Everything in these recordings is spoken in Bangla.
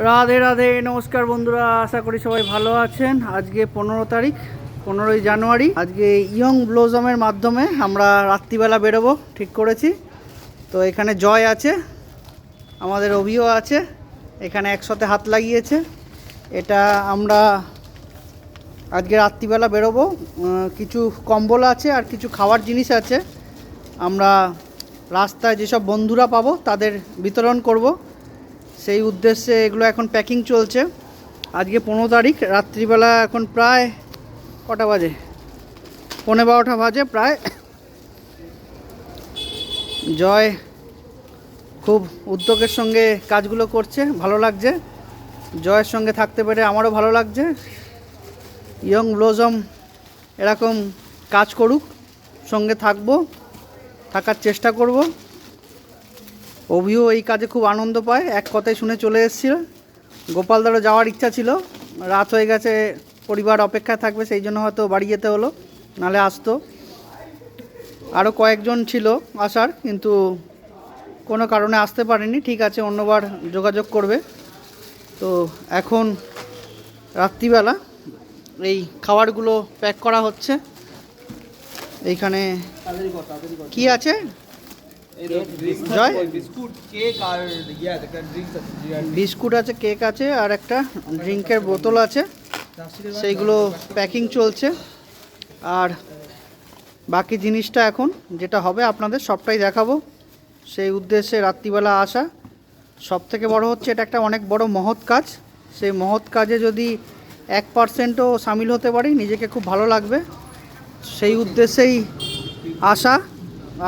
রাধে রাধে, নমস্কার বন্ধুরা, আশা করি সবাই ভালো আছেন। আজকে 15 তারিখ, 15ই জানুয়ারি। আজকে ইয়ং ব্লজমের মাধ্যমে আমরা রাত্রিবেলা বেরোবো ঠিক করেছি। তো এখানে জয় আছে, আমাদের অভিও আছে, এখানে একসাথে হাত লাগিয়েছে। এটা আমরা আজকে রাত্রিবেলা বেরোবো। কিছু কম্বল আছে আর কিছু খাওয়ার জিনিস আছে। আমরা রাস্তায় যেসব বন্ধুরা পাবো তাদের বিতরণ করব, সেই উদ্দেশ্যে এগুলো এখন প্যাকিং চলছে। আজকে 15 তারিখ, রাত্রিবেলা এখন প্রায় কটা বাজে, 11:15 বাজে প্রায়। জয় খুব উদ্যোগের সঙ্গে কাজগুলো করছে, ভালো লাগছে। জয়ের সঙ্গে থাকতে পেরে আমারও ভালো লাগছে। ইয়ং ব্লজম এরকম কাজ করুক, সঙ্গে থাকবো, থাকার চেষ্টা করব। অভিও এই কাজে খুব আনন্দ পায়, এক কথায় শুনে চলে এসেছিল। গোপালদারও যাওয়ার ইচ্ছা ছিল, রাত হয়ে গেছে, পরিবার অপেক্ষায় থাকবে, সেই জন্য হয়তো বাড়ি যেতে হলো, নাহলে আসতো। আরও কয়েকজন ছিল আসার, কিন্তু কোনো কারণে আসতে পারেনি। ঠিক আছে, অন্যবার যোগাযোগ করবে। তো এখন রাত্রিবেলা এই খাবারগুলো প্যাক করা হচ্ছে। এইখানে কি আছে? জয় বিস্কুট আছে, কেক আছে, আর একটা ড্রিঙ্কের বোতল আছে, সেইগুলো প্যাকিং চলছে। আর বাকি জিনিসটা এখন যেটা হবে আপনাদের সবটাই দেখাবো, সেই উদ্দেশ্যে রাত্রিবেলা আসা। সব থেকে বড় হচ্ছে এটা একটা অনেক বড় মহৎ কাজ। সেই মহৎ কাজে যদি 1%ও সামিল হতে পারি, নিজেকে খুব ভালো লাগবে। সেই উদ্দেশ্যেই আসা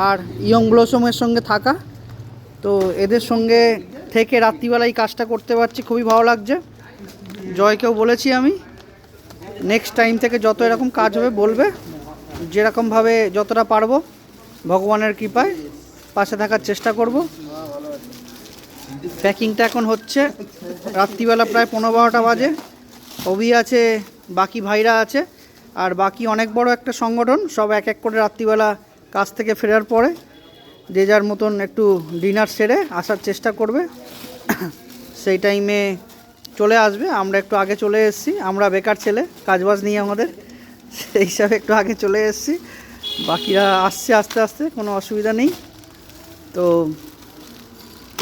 আর ইয়ং ব্লসমের সঙ্গে থাকা। তো এদের সঙ্গে থেকে রাত্রিবেলায় কাজটা করতে পারছি, খুবই ভালো লাগছে। জয়কেও বলেছি আমি, নেক্সট টাইম থেকে যত এরকম কাজ হবে বলবে, যেরকমভাবে যতটা পারবো ভগবানের কৃপায় পাশে থাকার চেষ্টা করব। প্যাকিংটা এখন হচ্ছে, রাত্রিবেলা প্রায় 15-12টা বাজে। অভি আছে, বাকি ভাইরা আছে, আর বাকি অনেক বড় একটা সংগঠন, সব এক এক করে রাত্রিবেলা কাজ থেকে ফেরার পরে যে যার মতন একটু ডিনার সেরে আসার চেষ্টা করবে। সেই টাইমে চলে আসবে। আমরা একটু আগে চলে এসেছি, আমরা বেকার ছেলে, কাজবাজ নিয়ে আমাদের, সেই হিসাবে একটু আগে চলে এসেছি। বাকিরা আসছে আস্তে আস্তে, কোনো অসুবিধা নেই। তো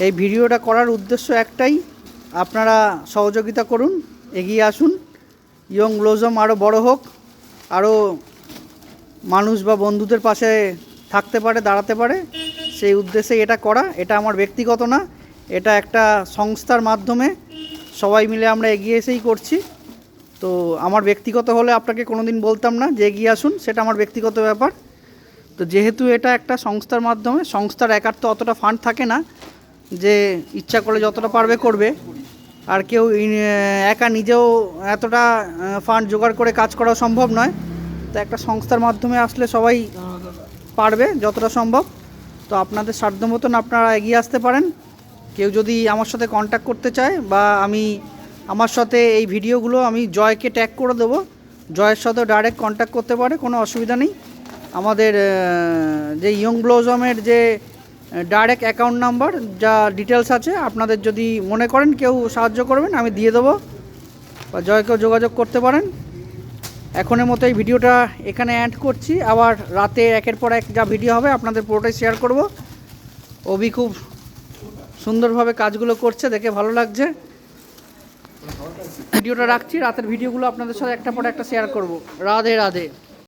এই ভিডিওটা করার উদ্দেশ্য একটাই, আপনারা সহযোগিতা করুন, এগিয়ে আসুন, ইয়ং ব্লজম আরও বড় হোক, আরও মানুষ বা বন্ধুদের পাশে থাকতে পারে, দাঁড়াতে পারে, সেই উদ্দেশ্যে এটা করা। এটা আমার ব্যক্তিগত না, এটা একটা সংস্থার মাধ্যমে সবাই মিলে আমরা এগিয়ে এসেই করছি। তো আমার ব্যক্তিগত হলে আপনাকে কোনো দিন বলতাম না যে এগিয়ে আসুন, সেটা আমার ব্যক্তিগত ব্যাপার। তো যেহেতু এটা একটা সংস্থার মাধ্যমে, সংস্থার একার তো অতটা ফান্ড থাকে না যে ইচ্ছা করে যতটা পারবে করবে, আর কেউ একা নিজেও এতটা ফান্ড জোগাড় করে কাজ করা সম্ভব নয়। তো একটা সংস্থার মাধ্যমে আসলে সবাই পারবে যতটা সম্ভব। তো আপনাদের সাধ্য মতন আপনারা এগিয়ে আসতে পারেন। কেউ যদি আমার সাথে কন্ট্যাক্ট করতে চায়, বা আমার সাথে এই ভিডিওগুলো আমি জয়কে ট্যাগ করে দেবো, জয়ের সাথেও ডাইরেক্ট কন্ট্যাক্ট করতে পারে, কোনো অসুবিধা নেই। আমাদের যে ইয়ং ব্লজমের যে ডাইরেক্ট অ্যাকাউন্ট নাম্বার, যা ডিটেলস আছে, আপনাদের যদি মনে করেন কেউ সাহায্য করবেন, আমি দিয়ে দেবো, বা জয়কেও যোগাযোগ করতে পারেন। এখনের মতো এই ভিডিওটা এখানে অ্যাড করছি। আবার রাতে একের পর এক যা ভিডিও হবে আপনাদের পুরোটাই শেয়ার করব। অভি খুব সুন্দরভাবে কাজগুলো করছে, দেখে ভালো লাগছে। ভিডিওটা রাখছি, রাতের ভিডিওগুলো আপনাদের সাথে একটা পর একটা শেয়ার করব। রাধে রাধে।